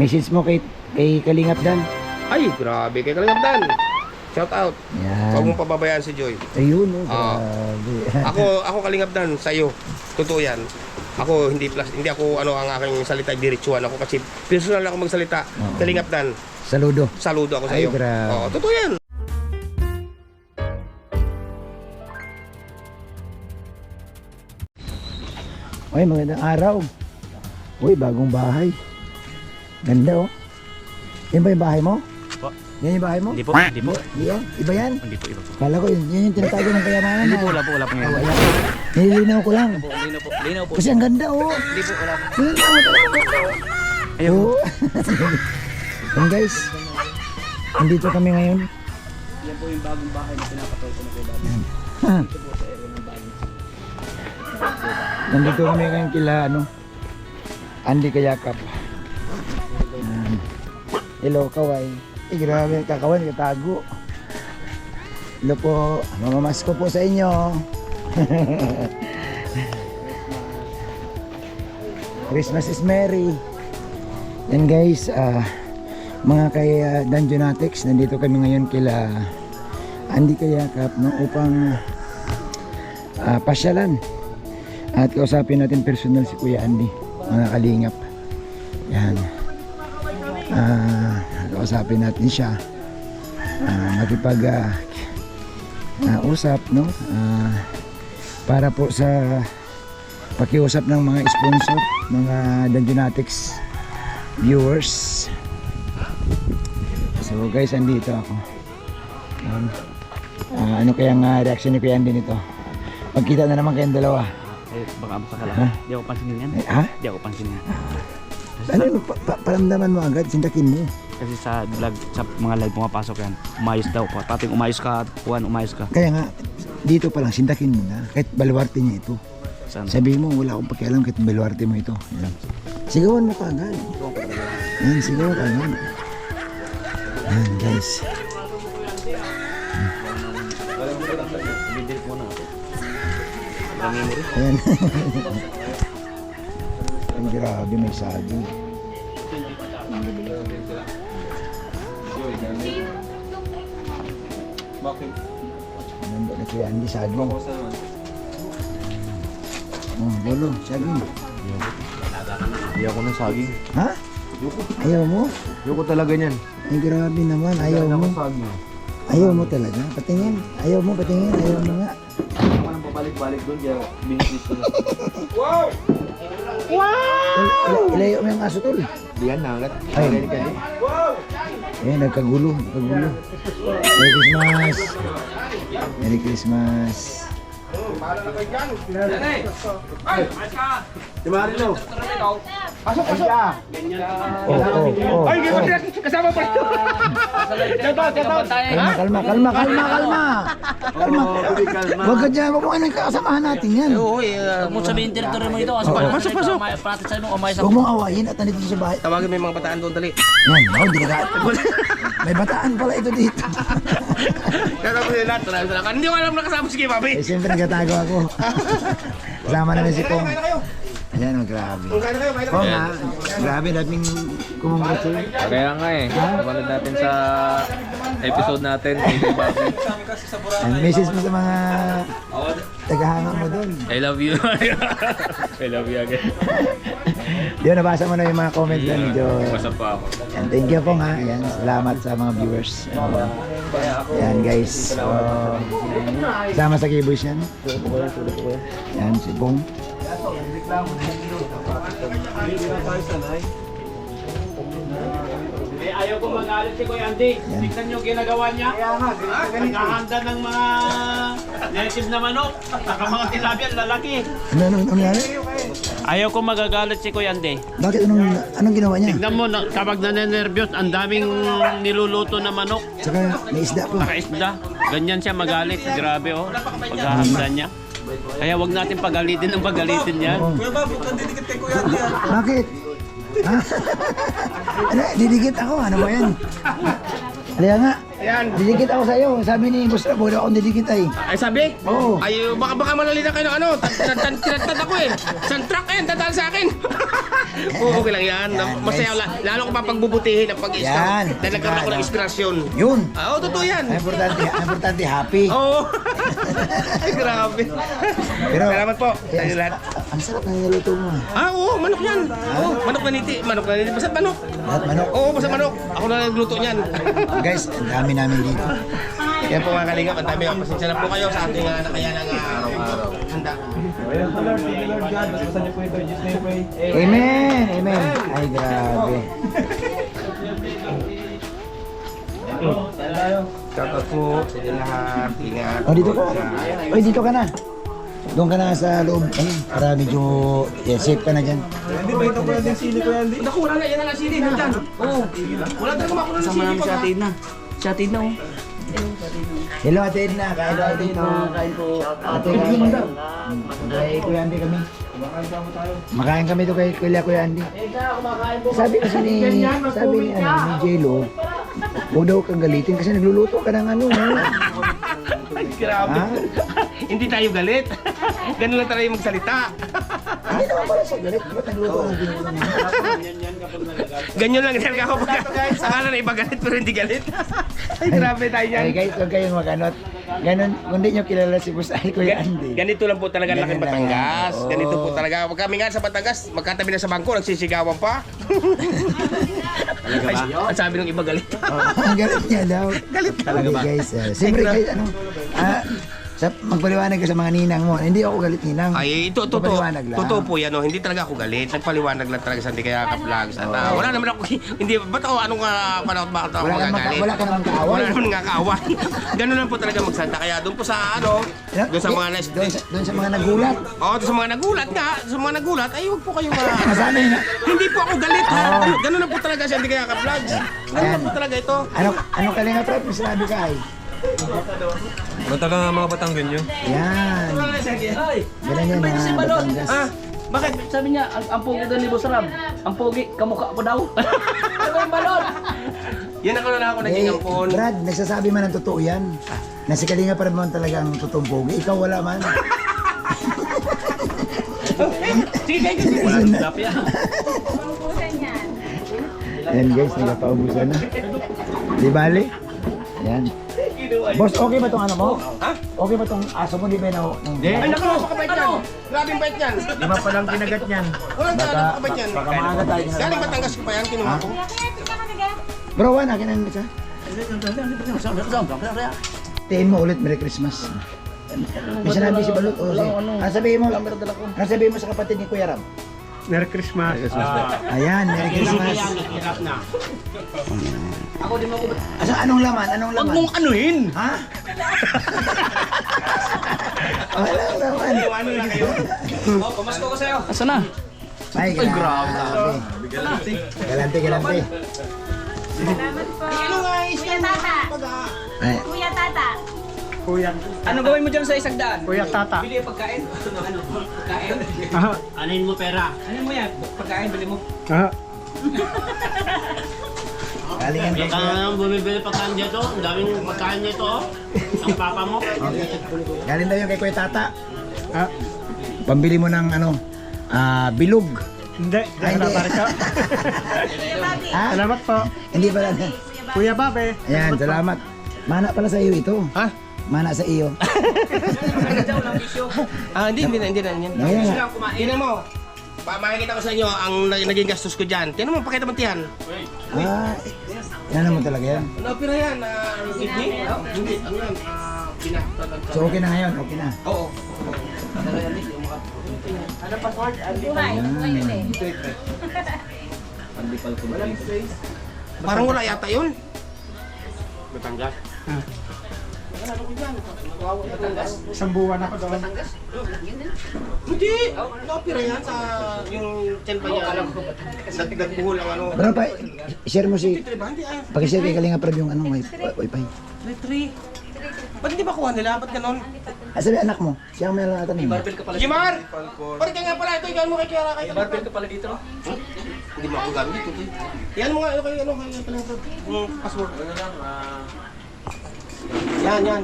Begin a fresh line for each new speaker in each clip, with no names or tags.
Message mo kay Kalingap Dan.
Ay, grabe kay Kalingap Dan. Shout out.
Yan.
Huwag mong pababayaan si Joy.
Ayun, oh, grabe.
Ako Kalingap Dan sa iyo. Totoo 'yan. Ako hindi ako ang aking salita diretsuhan ako kasi personal ako magsalita. Kalingap Dan.
Saludo.
Saludo ako sa
Ay,
iyo.
grabe.
Totoo 'yan.
Ay, magandang araw. Uy, bagong bahay. Ganda, oh. Yan ba yung bahay mo?
Po.
Yan yung bahay mo?
Hindi po, hindi po.
Yan? Iba yan?
Hindi po, iba po.
Kala ko yun yung tinatago ng kayamanan.
Hindi po, wala po, wala po ngayon.
Wala. Nililinaw ko lang.
Linaw po.
Kasi ang ganda, oh.
Hindi po, wala po.
Linaw talaga.
Ayun po.
Oo. Yan guys. Nandito kami ngayon.
Yan po yung bagong bahay na pinapatol ko na kay Daddy.
Ha.
Ito po sa area ng bahay.
Nandito kami ngayon kila Andy Kayakap. Yan. Hello, Kaway. Grabe, kakawan, katago. Hello po, mamamasko po sa inyo. Christmas is merry. Yan guys, mga kay Dungeonatics, nandito kami ngayon kila Andy Kayakap no, upang pasyalan at kausapin natin personal si Kuya Andy, mga kalingap. Yan. Kausapin natin siya. Makipag usap no, para po sa pakiusap ng mga sponsor, mga Dungeonatics viewers. So guys, andito ako. Ano kayang reaction ni Kuya Andy nito? Pagkita na naman kayong dalawa.
Eh, baka masaka lang.
Ha?
Hindi ako pansinin yan.
Ha?
Hindi ako pansinin yan.
Ano yung paramdaman mo agad? Sindakin mo.
Kasi sa vlog, sa mga live pumapasok yan, umayos daw. Pating umayos ka, Juan, umayos ka.
Kaya nga, dito pa lang, sindakin mo na. Kahit baluarte niya ito.
Saan?
Sabihin mo, wala akong pakialam kahit baluarte mo ito. Yan. Sigawan mo ka agad. Yan, sigawan ka agad. Yan, guys.
Bidirik mo na ako. Walang memory.
Ayan. Ang grabe, may saging.
Bakit?
Nandun na kaya Andy, saging. Oh, lolo, saging.
Hindi ako ng saging.
Ha? Ayaw mo?
Ayoko talaga niyan.
Ay, grabe naman. Ayaw mo. Ayaw mo talaga. Patingin. Ayaw mo, patingin. Ayaw mo nga.
Ako nang pabalik-balik doon, kaya binisis ko na.
Wow!
Ilayo mo yung aso, tol.
Diyan na agad.
Ay.
Wow!
Ayan, nagkagulo. Merry Christmas. Merry Christmas.
Mahal na kayo dyan. Ay! Ay!
Di Marilo.
Pasok!
Oh.
Ay, kasama pa ito.
Kalma. Huwag ka dyan. Huwag mo anong kakasamahan natin yan.
Huwag mo sabihin teritoryo mo ito kasi
Pasok.
Pati sa'yo nung umay sa
Huwag mong awayin at nandito sa bahay.
Tawagin mo yung mga bataan doon, dali.
Yan, ako, diligat. May bataan pala ito dito.
Kaya ko nila, talaga. Hindi ko alam na kasama si Papi.
Eh, siyempre nagtatago ako. Kasama namin si Pong. Ayan, grabe.
Kain na kayo.
Pong ha, grabe, daming kumongratulate.
Kaya nga eh, kapanood natin sa episode natin kay Bobby.
And message mo sa mga tagahanga mo doon.
I love you. I love you again.
Diyo, nabasa mo na yung mga comments doon. Medyo...
Masap pa ako.
And thank you Pong ha. Ayan, salamat sa mga viewers. Ayan guys. So, sama sa K-Boys yan. Ayan, si Pong.
Ayaw ko magalit si Kuya Andy. Tignan nyo ginagawa niya. Naghahanda ng mga native na manok. Saka mga tilapia, lalaki.
Ano nangyari?
Ayaw ko magagalit si Kuya Andy.
Bakit? Anong ginawa niya?
Tignan mo, kapag nanenervyos, ang daming niluluto na manok.
Saka may isda po.
Nakaisda. Ganyan siya magalit. Grabe oh. Paghahanda niya. Kaya wag natin pagalitin ng pagalitin niya.
Oo. Bakit? Ha? Ano, didikit ako. Ano ba yan? Halika nga.
Ayan.
Didikit ako sa'yo. Sabi ni Boss Rab, wala akong didikit ay.
Ay sabi?
Oo.
Ay baka malalita kayo ng ano. Tinatad ako eh. Santrak eh, dadaan sa akin. Oo, okay lang yan. Masaya lalo ko pa pagbubutihin ang
Yan.
pag-istam. Dahil nagkaroon ako ng inspirasyon.
Yun.
Oo, totoo yan.
Ang importante, happy.
Oo. Ay, grabe.
Pero,
Salamat po sa inyo lahat.
Ang sarap ng niluto mo.
Oo, manok yan. Oo, manok na niti. Manok na niti. Basta manok.
Lahat manok.
Oo, basta manok. Ako na nagluto niyan.
Guys, ang dami namin dito.
Yan po mga kalingap. Ang dami nga. Pasensya na po kayo sa ating nakayanang handa.
Amen! Amen! Ay, grabe.
Shout out po sa inyo lahat. Ingat.
O, dito ka. Oy, dito ka na. Doon ka na sa loob. Ayun, para medyo safe ka na dyan.
Naku, wala na. Yan na lang sili. Nandyan. Oo. Wala talaga makuha ng sili pa.
Chatid na oh.
Hello, Ate Edna. Kain tayo dito.
Kain po.
Ate, kain tayo. Kay Kuya Andy kami. Makain kami to kay Kuya Andy. Sabi kasi ni Jello, huwag daw kang galitin kasi nagluluto ka ng ano.
Ay, grabe.
Ha?
Hindi tayo galit. Ganun lang tayo magsalita.
Hindi naman pala siya galit. Ba't nagluto ng ginulo niya?
Ganyan lang din ako. Akala na iba galit pero hindi galit. Ay, grabe tayo yan.
Ay guys, huwag kayong maganot. Ganun, kung di nyo kilala si Boss Ay, Kuya Andy.
Ganito lang po talaga ang laking
Ganyan lang
Batangas.
yan. Oo.
Ganito po talaga. Pag kami nga sa Batangas, magkatabi na sa bangko, nagsisigawan pa. Ay, ang sabi ng iba galit.
Ang galit niya daw.
Galit talaga ba?
Okay, guys, siyempre guys, magpaliwanag ka sa mga ninang mo. Hindi ako galit ninang.
Ay, ito, totoo.
Magpaliwanag lang.
Totoo po yan, oh. Hindi talaga ako galit. Nagpaliwanag lang talaga sa hindi kaya ka-vlogs. At wala naman ako, hindi, ba't ako, anong panahon, bakit ako magagalit?
Wala ka naman kaaway.
Wala naman nga kaaway. Ganun lang po talaga magsalita. Kaya doon po sa, doon sa mga
Doon sa mga nagulat.
Oo, doon sa mga nagulat nga. Sa mga nagulat, ay huwag po kayong
Masanay na.
hindi po ako galit.
Oo.
Ganun lang po talaga siya, hindi kaya ka-vlogs. Ganun lang po talaga ito.
Ano kalinga prep? May sinabi ka ay.
Ano talaga mga Batangan nyo?
Yan. Ganun yan na Batangas.
Ah, bakit?
Sabi niya, ang pogi daw ni Boss Rab. Ang pogi, kamukha ko daw. Ano yung balon?
Yan ako na ako naging ampon.
Brad, nagsasabi man ng totoo yan. Na si Kalinga Prep man talaga ang totoong pogi. Ikaw wala man.
Sige, kayo.
Ayan guys, nagpapaubusan na. Di bali? Ayan. Boss, okay ba tong ano mo?
Ha?
Okay ba tong aso mo? Di ba na?
Ay, naku, napakabait yan. Grabing bait yan.
Lima pa lang kinagat yan.
Wala na, napakabait yan.
Baka maaga tayo.
Galing Batangas ko pa yan, kinuha ko.
Bro, Juan, akin na isa. Tiin mo ulit, Merry Christmas. May sinabi si Balot o si... Ano sabihin mo sa kapatid ni Kuya Ram?
Merry Christmas.
Ayan, Merry Christmas.
Ako din ako.
Asa, anong laman? Anong laman?
Huwag mong anuhin.
Ha? Walang laman.
Ano na kayo?
Oh, pamasko ko sa'yo. Asa na?
Ay, grabe. Galante.
Ano nga,
Kuya Tata.
Ay,
Kuya Tata.
Anong gawin mo dyan sa isang daan?
Kuya Tata.
Bili yung pagkain. Ano? Pagkain?
Aha.
Anin mo pera. Anin mo yan? Pagkain, bili mo.
Aha.
galingan ko sa...
Bumibili pagkain dito, ang daming pagkain dito, oh. Ang papa mo.
Galing daw yung kay Kuya Tata.
Ah,
Pambili mo ng ano, bilog.
hindi.
Ay, hindi.
Salamat ka.
Ha?
Salamat po.
Hindi pala.
Kuya Babe.
Ayan, salamat. Mana pala sa iyo ito.
Ha?
Mana sa iyo.
Hindi na.
Ayan nga.
Tingnan mo. Makikita ko sa inyo ang naging gastos ko dyan. Tingnan mo, pakita mo tiyan.
Yan naman talaga yan.
Napira yan, hindi? Hindi, ano yan?
So okay na ngayon, okay na.
Oo.
Buhay. Buhay yun eh.
Parang wala yata yun.
Batangas.
Isang buwan ako doon.
Hindi, napira yan sa yung tiyan pa niya. Nagbuhol ang ano.
Bro, share mo si...
Hindi
Pag-share kay Kalinga Prab yung ano, wifi.
Ba't hindi ba kuha nila? Ba't ganon?
Sabi anak mo, siya ang may lalatan mo.
Barbell ka pala.
Jimar! Pari ka nga pala ito, ikaw mo kay Kiara kayo.
Barbell ka pala dito. No?
Hindi mo ako gamit ito. Yan mo nga, kay ano, kay yung password. Yan.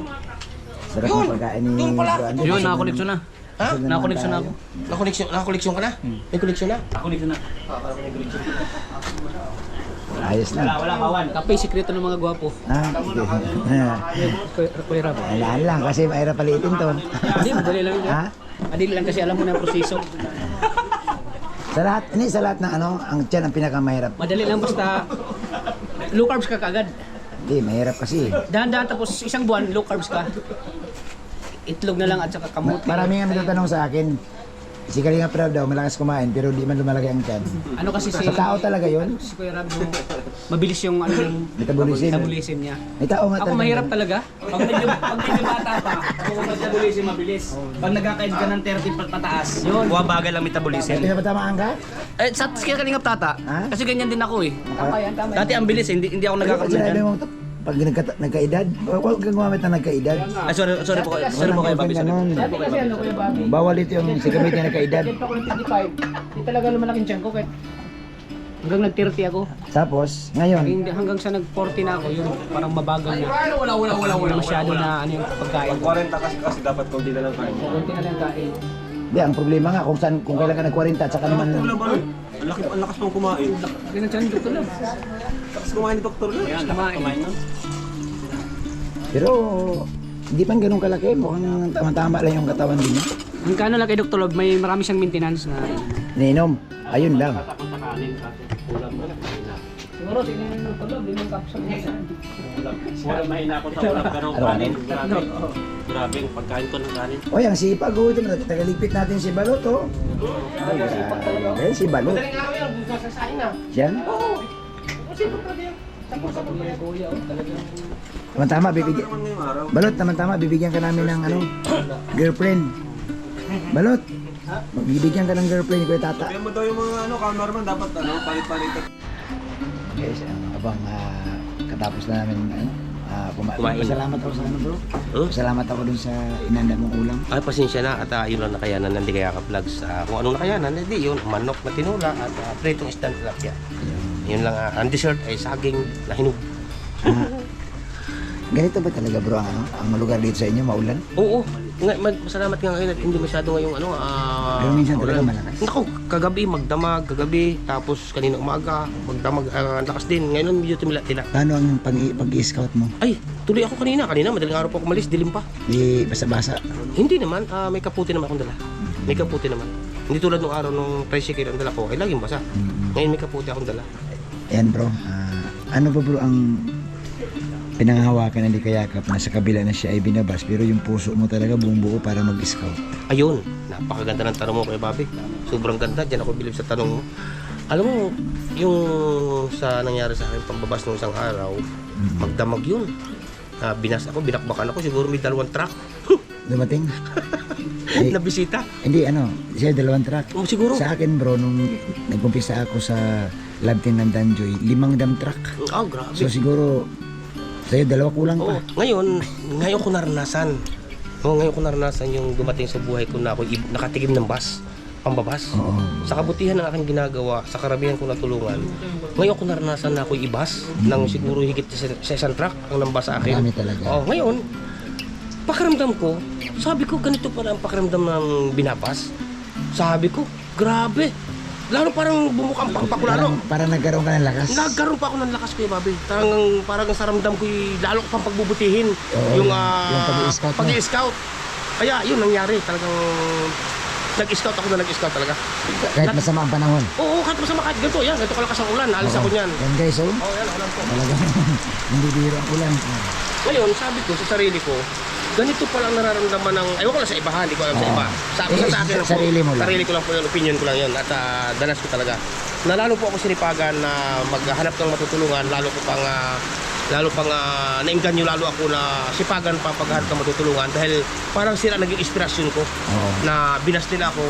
Sarap ng pagkain ni
Yun pala.
Bro Andy.
Yun, nakakoneksyon na.
Ha?
Busog na naman
Nakakoneksyon na
tayo.
ako.
Nakakoleksyon ka na? May koleksyon na?
Nakakoneksyon na.
Ayos na.
Wala kawan. Kape, sikreto ng mga gwapo. Kuya Rab.
Alaan lang kasi mahirap palitin to.
Hindi, madali lang yun.
Ha?
Madali lang kasi alam mo na ang proseso.
Sa lahat ng ano, ang tiyan ang pinakamahirap.
Madali lang basta low carbs ka kaagad.
Hindi, mahirap kasi.
Dahan-dahan tapos isang buwan low carbs ka. Itlog na lang at saka kamote.
Maraming nga nagtatanong sa akin, si Kalinga Prab daw malakas kumain pero di man lumalaki ang tiyan.
Ano kasi si
Sa tao talaga yun.
si Kuya Rab yung mabilis yung ano yung
Metabolism.
niya.
May tao nga
Ako
talaga.
mahirap talaga. Pag medyo bata pa, ako metabolism mabilis. Pag nagkakaid ka ng 30 pataas, yun. Buwabagal ang metabolism.
May pinapatamaan ka?
Eh, sa kalingap tata.
Ha?
Kasi ganyan din ako eh. Tama. Dati ang bilis, hindi ako
Pag
nagkakaroon
sinabi
dyan.
mo, pag nagkaedad, huwag kang gumamit na nagkaedad.
Ay, sorry po kayo, Bobby.
Ganun.
Kasi ano, Kuya Bobby?
Bawal ito yung si gamit na nagkaedad.
Edad pa ako ng 25. Hindi talaga lumalaking tiyan ko kahit hanggang nag-30 ako.
Tapos, ngayon,
Hanggang sa nag-40 na ako, yun, parang mabagal na. Wala masyado na ano yung pagkain.
40 kasi dapat konti na lang kain.
Kunti na lang kain.
di, ang problema nga kung kailan ka nag-40 at saka naman
Ang lakas pang kumain.
Ganun siya, doktor lang.
Lakas kumain ni Doktor Leo.
Kumain.
pero hindi man ganun kalaki, mukhang tama-tama lang yung katawan din niya.
Ang kano lang kay Dr. Love, may marami siyang maintenance na...
Ininom, ayun lang.
Siguro, tingnan yung Dr. Love, yung capsule niya.
Wala mahina ako sa ulam pero kanin. Grabe yung pagkain ko ng kanin.
O yan, sipag ho, ito, tagalipit natin si Balot, oh. Ay, si Balot. Siya? Tama-tama, bibigyan. Balot, tama-tama, bibigyan ka namin ng ano, girlfriend. Balot, bibigyan ka ng girlfriend ni Kuya Tata.
Kaya mo daw yung mga cameraman dapat palit-palit.
Guys, abang katapos na namin kumain. Salamat ako sa ano, bro. Salamat ako dun sa inanda mong ulam.
Ay, pasensya na at yun lang nakayanan ng Di Kaya Ka Vlogs. Kung anong nakayanan, hindi yun, manok na tinula at pritong isda na tilapia. Yun lang, ang dessert ay saging na hinog.
Ganito ba talaga, bro, ang lugar dito sa inyo, maulan?
Oo, masalamat nga ngayon at hindi masyado ngayong
Pero minsan talaga
ulan.
malakas.
Naku, kagabi magdamag, tapos kanina umaga, magdamag, lakas din. Ngayon medyo tumila-tila.
Paano ang pag-i-scout mo?
Ay, tuloy ako kanina, madaling araw po ako umalis, dilim pa.
Di basa-basa?
Hindi naman, may kaputi naman akong dala. May kaputi naman. Hindi tulad nung araw nung tricycle ang dala ko, ay laging basa. Ngayon may kaputi akong dala.
Ayan, bro. Ano ba, bro, ang pinanghawakan ng Di Kaya Ka na sa kabila na siya ay binabas pero yung puso mo talaga buong buo para mag-scout?
Ayun, napakaganda ng tanong mo kay Bobby. Sobrang ganda, dyan ako bilib sa tanong mo. Alam mo, yung sa nangyari sa akin pambabas nung isang araw, magdamag yun. Binas ako, binakbakan ako, siguro may 2 truck.
Dumating? Eh,
na bisita.
Hindi, siya 2 truck.
Siguro.
Sa akin, bro, nung nag-umpisa ako sa lab team ng Danjoy, 5 dump truck.
Oh, grabe.
So siguro, sa'yo 2 kulang pa.
Oo. Ngayon ko naranasan. Ngayon ko naranasan yung dumating sa buhay ko na ako nakatikim ng bus, pambabas.
Oo.
Sa kabutihan ng aking ginagawa, sa karamihan ko natulungan, ngayon ko naranasan na ako ibas ng siguro higit sa isang truck ang nambas sa akin.
Marami talaga.
Ngayon, pakiramdam ko, sabi ko ganito pala ang pakiramdam ng binabas. Sabi ko, grabe. Lalo parang bumukang pakulalo.
Parang nagkaroon ka ng lakas.
Nagkaroon pa ako ng lakas, Kuya Bobby. Parang sa ramdam ko, lalo ko pang pagbubutihin.
Oo,
yung
yung pag-i-scout mo.
pag-i-scout. Kaya yun nangyari. Talagang nag-scout ako na nag-scout talaga.
Kahit masama ang panahon.
Oo, kahit masama, kahit ganito. Yan, ganito kalakas ang ulan. Alis ako niyan.
Yan guys, oh.
Yan, alam ko.
Talagang hindi biro ang ulan.
Ngayon, sabi ko sa sarili ko, ganito pa lang nararamdaman ng, ayaw ko lang sa iba ha, hindi ko alam sa iba. Sa akin lang po,
sarili mo lang.
Sarili ko lang po yun, opinion ko lang yun. At danas ko talaga. Na lalo po ako sinipagan na maghanap ng matutulungan, lalo pang nainganyo lalo ako na sipagan pa paghanap ng matutulungan dahil parang sila naging inspirasyon ko.
Oo.
Na binas nila ako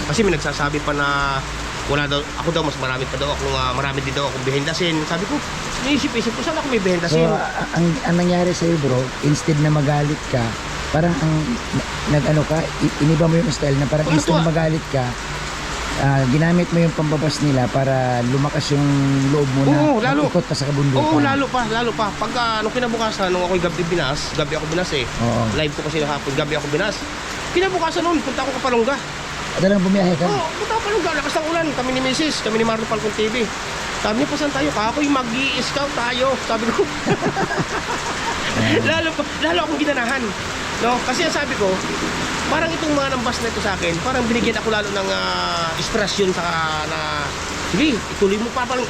kasi may nagsasabi pa na wala daw, ako daw mas marami pa daw ako, marami din daw akong behendasin. Sabi ko, naisip-isip ko, saan ako may
So,
behendasin?
ang nangyari sa'yo, bro, instead na magalit ka, parang ang nag-ano ka, iniba mo yung style na parang
Ano
instead
to,
na magalit ka, ginamit mo yung pambabas nila para lumakas yung loob mo na
Oo, lalo.
mag-ikot ka sa kabundukan.
Oo, lalo pa. Pag nung kinabukasan, nung ako'y gabi ako binas eh.
Oo.
Live ko kasi hapon, gabi ako binas. Kinabukasan noon, punta ako Kapalongga.
Adalang bumiyahe ka?
Oo, punta ako Kapalongga, lakas ng ulan. Kami ni Mrs., kami ni Marlo Falcon TV. Sabi niya, pasan tayo? Kapoy, mag-i-scout tayo. Sabi ko. lalo akong ginanahan. No? Kasi ang sabi ko, parang itong mga nambas na ito sa akin, parang binigyan ako lalo ng inspirasyon sa na sige, ituloy mo pa, parang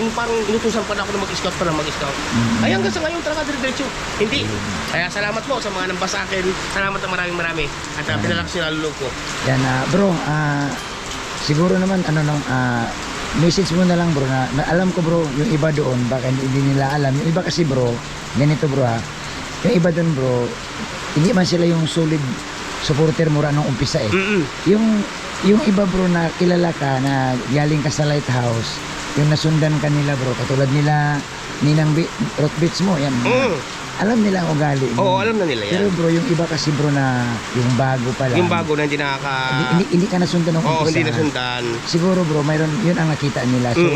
inutusan pa na ako na mag-scout para mag-scout. Ay hanggang sa ngayon talaga diretso. Hindi. Kaya salamat po sa mga nambas sa akin. Salamat na maraming. At pinalakas nyo lalo ko.
Yan, bro, siguro naman, message mo na lang bro, na alam ko bro, yung iba doon, baka hindi nila alam. Yung iba kasi bro, ganito bro yung iba doon bro, hindi man sila yung solid supporter mo nung umpisa eh. Yung iba bro na kilala ka, na galing ka sa Lighthouse, yung nasundan ka nila bro, katulad nila, Ninang Rock Beats mo, yan. Alam nila ang ugali mo.
Oo, alam na nila yan.
Pero bro, yung iba kasi bro na yung bago pa lang.
Yung bago na hindi
Hindi ka nasundan ng umpisa.
Oo, hindi nasundan.
Siguro bro, mayroon, yun ang nakita nila. So,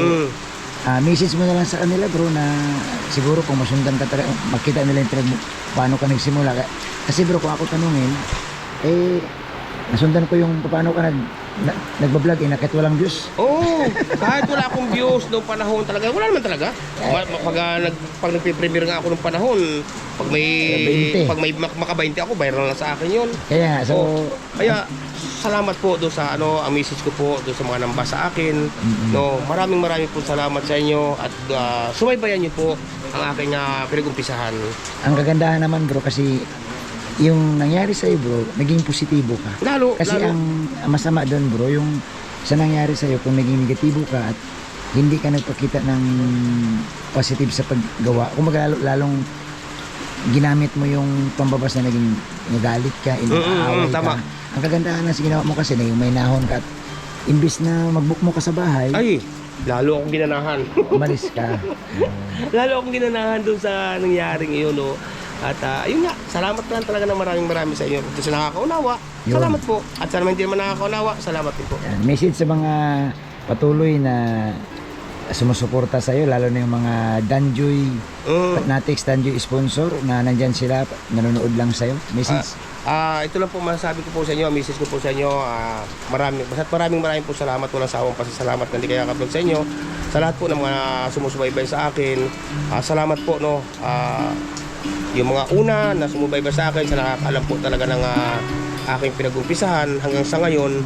message mo na lang sa kanila bro na siguro kung masundan ka talaga, makita nila yung paano ka nagsimula. Kasi bro, kung ako tanungin, nasundan ko yung paano ka nagbablog kahit walang views.
Oo, kahit wala akong views noong panahon talaga, wala naman talaga. Pag nagpe-premiere nga ako noong panahon, pag may maka-20 ako, viral na sa akin yun.
Kaya,
Kaya, salamat po doon sa ang message ko po doon sa mga nambas sa akin. No, maraming po salamat sa inyo at subaybayan niyo po ang aking pinag-umpisahan.
ang kagandahan naman bro kasi yung nangyari sa iyo bro, naging positibo ka. Kasi ang masama doon bro, yung sa nangyari sa iyo kung naging negatibo ka at hindi ka nagpakita ng positive sa paggawa. Kung lalong ginamit mo yung pambabas na naging nagalit ka, inaaway ka. Ang kagandahan na ginawa mo kasi na yung may nahon ka at imbis na mag-book mo ka sa bahay,
Ay, lalo akong ginanahan.
umalis ka.
Lalo akong ginanahan doon sa nangyaring iyon, no. At ayun nga, salamat lang talaga ng maraming sa inyo. Kung sa nakakaunawa,
Yun.
salamat po. At sa naman hindi naman nakakaunawa, salamat din po.
Yan, message sa mga patuloy na sumusuporta sa iyo, lalo na yung mga Danjoy, Natex Danjoy sponsor na nandyan sila, nanonood lang sa iyo. Message.
Ito lang po masasabi ko po sa inyo, message ko po sa inyo. Maraming po salamat, walang sawang pasasalamat na hindi kaya kablog sa inyo. Sa lahat po ng mga sumusubaybay sa akin, salamat po, no. Yung mga una na sumubaybay sa akin, sa nakakaalam po talaga ng aking pinag-umpisahan hanggang sa ngayon,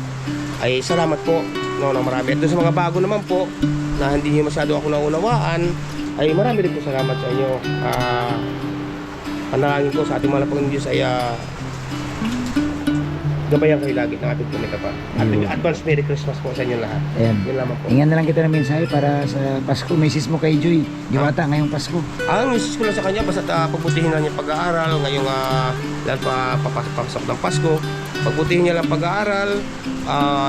ay salamat po, no, na marami. At doon sa mga bago naman po na hindi masyado ako naunawaan, ay marami rin po salamat sa inyo. Panalangin ko sa ating mga Panginoon Diyos ay gabayan kayo lagi ng ating kumita pa. At advance Merry Christmas po sa inyo lahat.
Ayan.
Yun lamang po.
Ingan na lang kita ng mensahe para sa Pasko. Message mo kay Joy Diwata ngayong Pasko.
Ang message ko lang sa kanya, basta pagbutihin lang niya pag-aaral ngayong lahat papasok ng Pasko. Pagbutihin niya lang pag-aaral,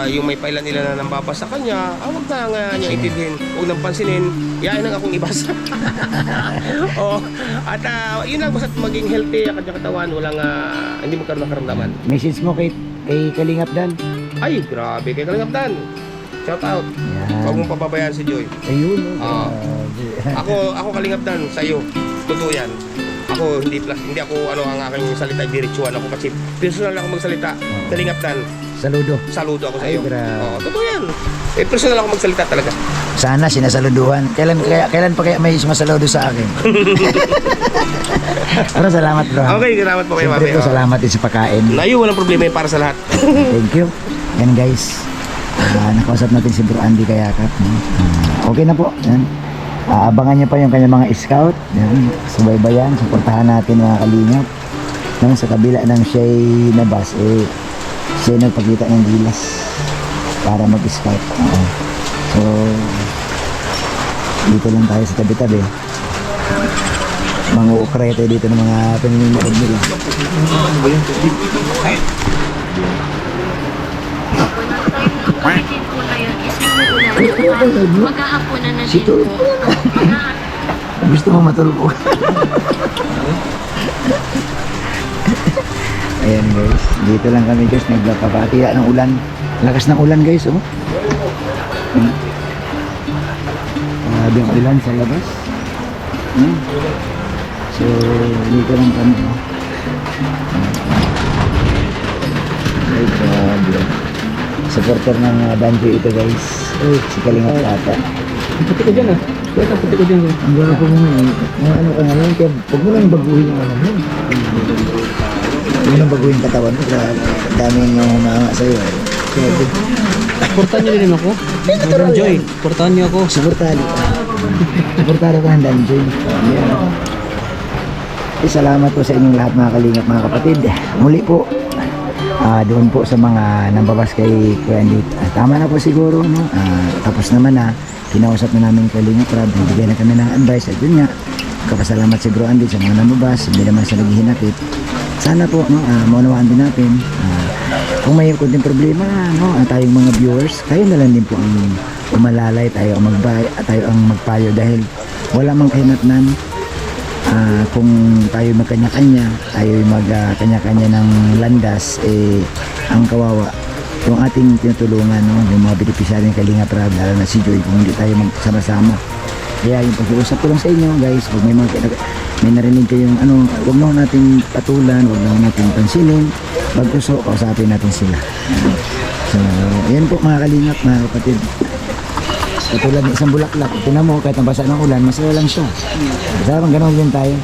yung may pailan-ilan na nambabasa sa kanya, huwag na niya itindihin, huwag nang pansinin, yain lang akong ibasa. At yun lang, basta maging healthy ang kanyang katawan, walang, hindi magkaroon ng karamdaman.
Message mo kay Kalingap Dan.
Ay, grabe, kay Kalingap Dan. Shout out.
Yan.
Huwag mong papabayaan si Joy.
Ayun.
Ako Kalingap Dan, sa'yo. Totoo yan. Ako, hindi ako ang aking salita, diretsuhan ako kasi personal ako magsalita. Kalingap Dan. Saludo ako sa iyo. Totoo yan. Personal ako magsalita talaga.
Sana sinasaluduhan. Kailan pa kaya may sumasaludo sa akin? Pero salamat bro.
Okay, salamat po kayo,
Siyempre
mami.
po, salamat din sa pakain.
Nayo, walang problema yun para sa lahat.
Thank you. Yan guys. Nakausap natin si Bro Andy Kayakap. Okay na po. Yan. Abangan niyo pa yung kanyang mga scout. Yan. Subaybayan. Suportahan natin mga kalingap. Yan, sa kabila ng siya'y nabas, siya nagpakita ng gilas para mag-scout. So, dito lang tayo sa tabi-tabi. Mga ukrete dito ng mga pinunod nila.
Mag-aapunan na din po.
Gusto mo matulog? Ayan guys, dito lang kami guys, nagpapatira ng ulan. Lakas ng ulan guys, oh. Grabe ang ulan sa labas. So, dito lang kami. Ay, grabe. Supporter ng Banjo ito guys. Si Kalinga Plata.
Puti ka dyan ah. Kaya puti ka dyan.
Ang gano'n ko muna eh. Ano ka ngayon, kaya huwag mo lang baguhin yung ano mo. Huwag mo lang baguhin yung katawan mo. Kaya daming humanga sa'yo. Grabe.
Portahan niyo din ako. Madam Joy, portahan niyo ako.
Suportado. Suportado ka ng Danjoy. Yeah. Salamat po sa inyong lahat mga kalingap mga kapatid. Muli po, doon po sa mga nambabas kay Kuya Andy. Tama na po siguro, no? Tapos naman na, kinausap na namin Kalingap Rob, nagbigay na kami ng advice. At yun nga, kapasalamat si Bro Andy sa mga nambabas, hindi naman siya naghihinapit. Sana po, no, maunawaan din natin. Kung may kunting problema, no, tayong mga viewers, kayo na lang din po ang umalalay, tayo ang magpayo dahil wala mang kahinatnan. Kung tayo magkanya-kanya, tayo magkanya-kanya ng landas, ang kawawa yung ating tinutulungan, no? Yung mga beneficiary ng Kalingap Rob, lalo na si Joy, kung hindi tayo magsama-sama. Kaya yung pag-iusap ko lang sa inyo guys, kung may narinig kayong huwag na natin patulan, huwag na natin pansinin, bagkuso, kausapin natin sila. So yan po mga Kalingap, mga kapatid. Katulad ng isang bulaklak, tingnan mo, kahit nabasa ng ulan, masaya lang siya. Masaya bang gano'n din tayo?